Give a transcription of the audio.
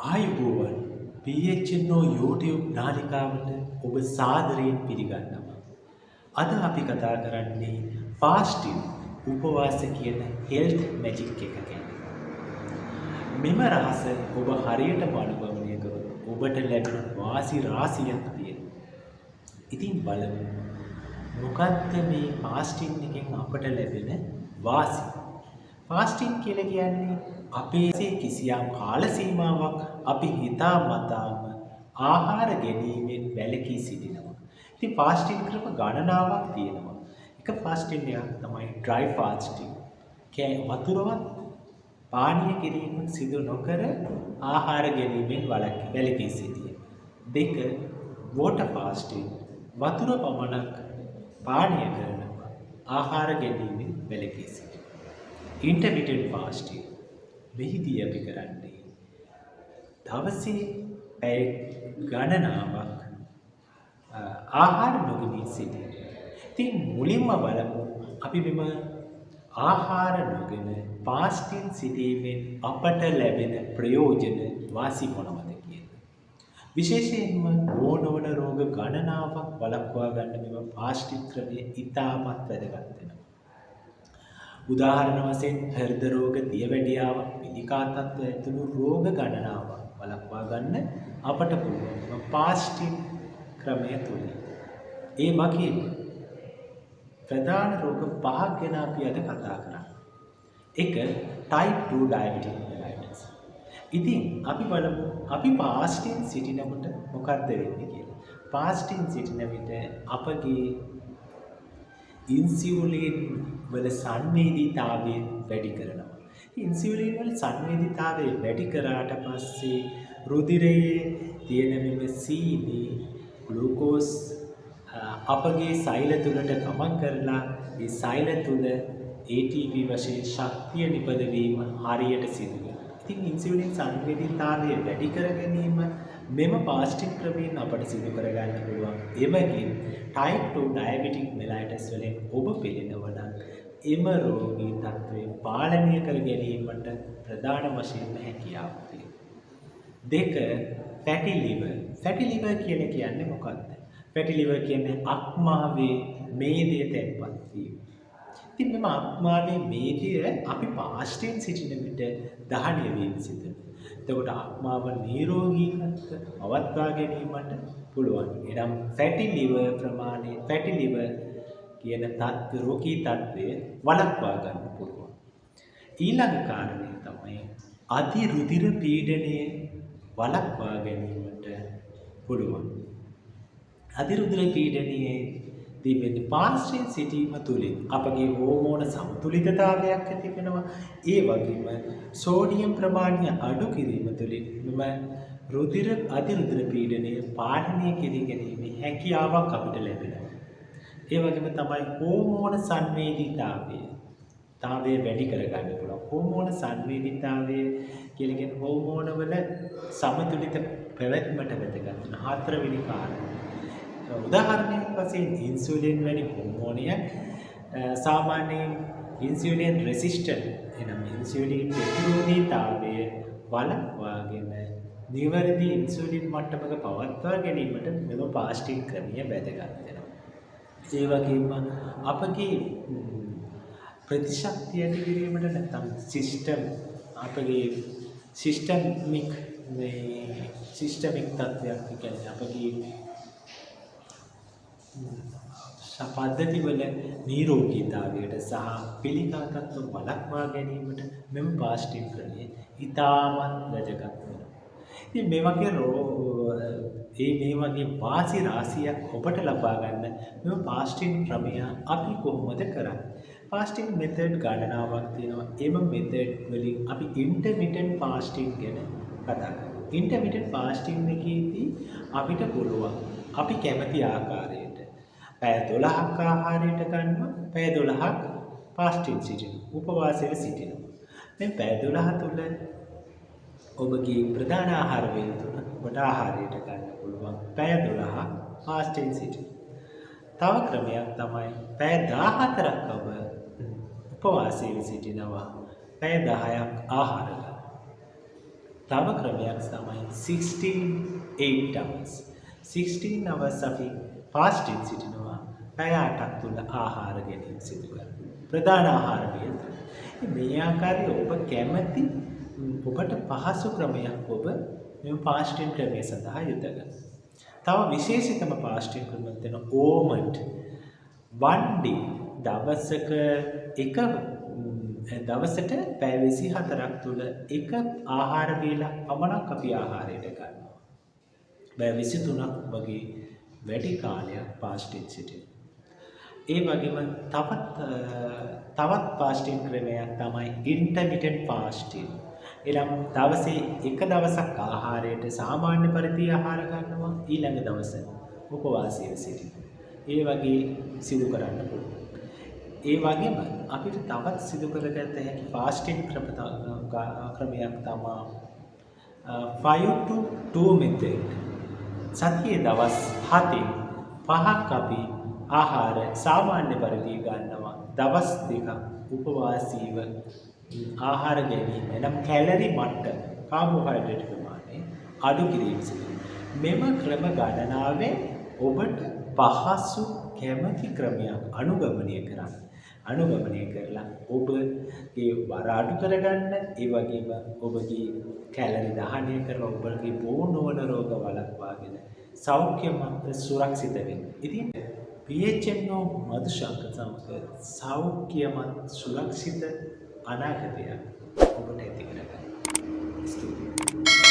ආයුබෝවන් PHNO YouTube නාලිකාවට ඔබ සාදරයෙන් පිළිගන්නවා. අද අපි කතා කරන්නේ ෆාස්ටිං උපවාස කියන හෙල්ත් මැජික් එක ගැන. මෙම රහස ඔබ හරියටම අනුගමනය කරොත් ඔබට ලැබෙන වාසි රාශියක් තියෙනවා. ඉතින් බලමු මොකක්ද මේ ෆාස්ටිං එකෙන් අපට ලැබෙන වාසි. ෆාස්ටිං කියලා කියන්නේ අපේ කිසියම් කාල සීමාවක් අපි හිතාමතාම ආහාර ගැනීමෙන් වැළකී සිටිනවා. ඉතින් ෆාස්ටිං ක්‍රම ගණනාවක් තියෙනවා. එක ෆාස්ටිං එකක් තමයි ඩ්‍රයි ෆාස්ටිං. වතුරවත් පානීය කිරීම සිදු නොකර ආහාර ගැනීමෙන් වැළකී සිටීම. දෙක වෝටර් ෆාස්ටිං. වතුර පමණක් පානීය කරනවා ආහාර ගැනීමෙන් වැළකී සිටීම. ඉන්ටර්මිටන්ට් ෆාස්ටිං. මෙහිදී අපි කරන්නේ දවසේ පැය ගණනාවක් ආහාර නොගෙන සිටීම. ඉතින් මුලින්ම බලමු අපි මෙම ආහාර නොගෙන ෆාස්ටිං සිටීමෙන් අපට ලැබෙන ප්‍රයෝජන වාසි මොනවද කියලා. විශේෂයෙන්ම ඕනෝන රෝග ගණනාවක් වළක්වා ගන්න මෙම ෆාස්ටිං ක්‍රමය ඉතාමත් වැදගත් වෙනවා. උදාහරණ වශයෙන් හෘද රෝග, දියවැඩියාව, පිළිකා තත්ත්ව ඇතුළු රෝග ගණනාවක් වළක්වා ගන්න අපට පුළුවන් ෆාස්ටිං ක්‍රමය තුලින්. ඒ වගේම ප්‍රධාන රෝග පහක් ගැන අපි අද කතා කරන්නේ. එක type 2 diabetic mellitus. ඉතින් අපි බලමු අපි ෆාස්ටිං සිටිනකොට මොකක්ද වෙන්නේ කියලා. ෆාස්ටිං සිටින විට අපගේ ඉන්සියුලින් වල සංවේදීතාවය වැඩි කරනවා. ඉන්සියුලින් වල සංවේදීතාවය වැඩි කරාට පස්සේ රුධිරයේ තියෙන මෙම සීනි ග්ලූකෝස් අපගේ සෛල තුළට ගමන් කරලා ඒ සෛල තුළ ATP වශයෙන් ශක්තිය නිපදවීම හරියට සිදු වෙනවා. ඉතින් ඉන්සියුලින් සංවේදීතාවය වැඩි කර ගැනීම මෙම ෆාස්ටිං ක්‍රමයෙන් අපට සිදු කරගන්න පුළුවන්. එමගින් type 2 diabetic mellitus වලින් ඔබ පෙළෙනවා නම් එම රෝගී තත්ත්වය පාලනය කර ගැනීමට ප්‍රධාන වශයෙන්ම හැකියාවක් තියෙනවා. දෙක fatty liver. fatty liver කියන්නේ මොකක්ද? fatty liver කියන්නේ අක්මාවේ මේදය තැන්පත් වීම. ඉතින් මෙම අක්මාවේ මේදය අපි ෆාස්ටිං සිටින විට දහනය වීම සිදු වෙනවා. එතකොට අක්මාව නිරෝගීව පවත්වා ගැනීමට පුළුවන්. එනම් fatty liver ප්‍රමාණය fatty liver කියන රෝගී තත්ත්වය වළක්වා ගන්න පුළුවන්. ඊළඟ කාරණය තමයි අධිරුධිර පීඩනය වළක්වා ගැනීමට පුළුවන්. අධිරුධිර පීඩනයේ තිබෙන්නේ ෆාස්ටිං සිටීම තුළින් අපගේ හෝමෝන සමතුලිතතාවයක් ඇති වෙනවා. ඒ වගේම සෝඩියම් ප්‍රමාණය අඩු කිරීම තුළින් මෙම අධිරුධිර පීඩනය පාලනය කර ගැනීමේ හැකියාවක් අපිට ලැබෙනවා. ඒ වගේම තමයි හෝමෝන සංවේදීතාවය වැඩි කරගන්න පුළුවන්. හෝමෝන සංවේදීතාවය කියලා කියන්නේ හෝමෝන වල සමතුලිත පැවැත්මට වැදගත් වෙන හතරවෙනි කාරණය. උදාහරණයක් වශයෙන් ඉන්සුලින් වැනි හෝමෝනයක් සාමාන්‍යයෙන් ඉන්සුලින් රෙසිස්ටන්ට් එනම් ඉන්සුලින් ප්‍රතිරෝධීතාවය වළක්වාගෙන නිවැරදි ඉන්සුලින් මට්ටමක පවත්වා ගැනීමට මෙම ෆාස්ටිං ක්‍රමය වැදගත් වෙනවා. ඒ වගේම අපගේ ප්‍රතිශක්තිය ඇති කිරීමට නැත්නම් අපගේ සිස්ටමික් තත්ත්වයක් කියන්නේ අපගේ පද්ධතිවල නිරෝගීතාවයට සහ පිළිකා තත්ත්ව වළක්වා ගැනීමට මෙම ෆාස්ටිං ක්‍රමය ඉතාමත් වැදගත් වෙනවා. ඉතින් මේ වගේ වාසි රාශියක් ඔබට ලබා ගන්න මෙම ෆාස්ටිං ක්‍රමය අපි කොහොමද කරන්නේ? ෆාස්ටිං මෙතඩ් ගණනාවක් තියෙනවා. එම මෙතඩ් වලින් අපි ඉන්ටර්මිටන්ට් ෆාස්ටිං ගැන කතා කරමු. ඉන්ටර්මිටන්ට් ෆාස්ටිං එකේදී අපිට පුළුවන් අපි කැමති ආකාරයට පැය 12ක් ආහාරයට ගන්නවා, පැය 12ක් ෆාස්ටිං සිටිනවා, උපවාසයේ සිටිනවා. මේ පැය 12 තුළ ඔබගේ ප්‍රධාන ආහාර වේල තුන ඔබට ආහාරයට ගන්න පුළුවන්. පැය 12ක් ෆාස්ටිං සිටිනවා. තව ක්‍රමයක් තමයි පැය 14ක් ඔබ උපවාසයේ සිටිනවා, පැය 10ක් ආහාර ගන්න. තව ක්‍රමයක් තමයි 16 hours. 16 hours අපි fasting සිටිනවා. පැය 8ක් තුල ආහාර ගැනීම සිදු කරනවා. ප්‍රධාන ආහාර වේල. මේ ආකාරයේ ඔබ කැමති ඔබට පහසු ක්‍රමයක් ඔබ මේ fasting ක්‍රමය සඳහා යොදගන්න. තව විශේෂිතම fasting ක්‍රමයක් තියෙනවා ඕමන්ට්. one day දවසක එක දවසට පැය 24ක් තුල එක ආහාර වේලක් පමණක් අපි ආහාරයට ගන්නවා. පැය 23ක් වගේ වැඩි කාලයක් fasting සිටිනවා. ඒ වගේම තවත් fasting ක්‍රමයක් තමයි intermittent fasting. එනම් දවසේ එක දවසක් ආහාරයට සාමාන්‍ය පරිදි ආහාර ගන්නවා ඊළඟ දවස උපවාසයේ සිටිනවා. ඒ වගේ සිදු කරන්න පුළුවන්. ඒ වගේම අපිට තවත් සිදු කරගත හැකි fasting ක්‍රමයක් තමයි 5 to 2 method. සතියේ දවස් 7 5ක් අපි ආහාර සාමාන්‍ය පරිදි ගන්නවා. දවස් 2ක් උපවාසීව ආහාර ගැනීම එනම් කැලරි මට්ටම කාබෝහයිඩ්‍රේට් ප්‍රමාණය අඩු කිරීම සිදුවේ. මෙම ක්‍රම ගණනාවෙන් ඔබට පහසු කැමැති ක්‍රමයක් අනුගමනය කරලා ඔබගේ බර අඩු කරගන්න, ඒ වගේම ඔබගේ කැලරි දහනය කරලා ඔබගේ බෝ නොවන රෝග වළක්වාගෙන සෞඛ්‍යමත් සුරක්ෂිත වෙන්න. ඉතින් PHNO මధుශංක සමග සෞඛ්‍යමත් සුරක්ෂිත අනාගතයක් ඔබට ඇති කරගන්න. ස්තුතියි.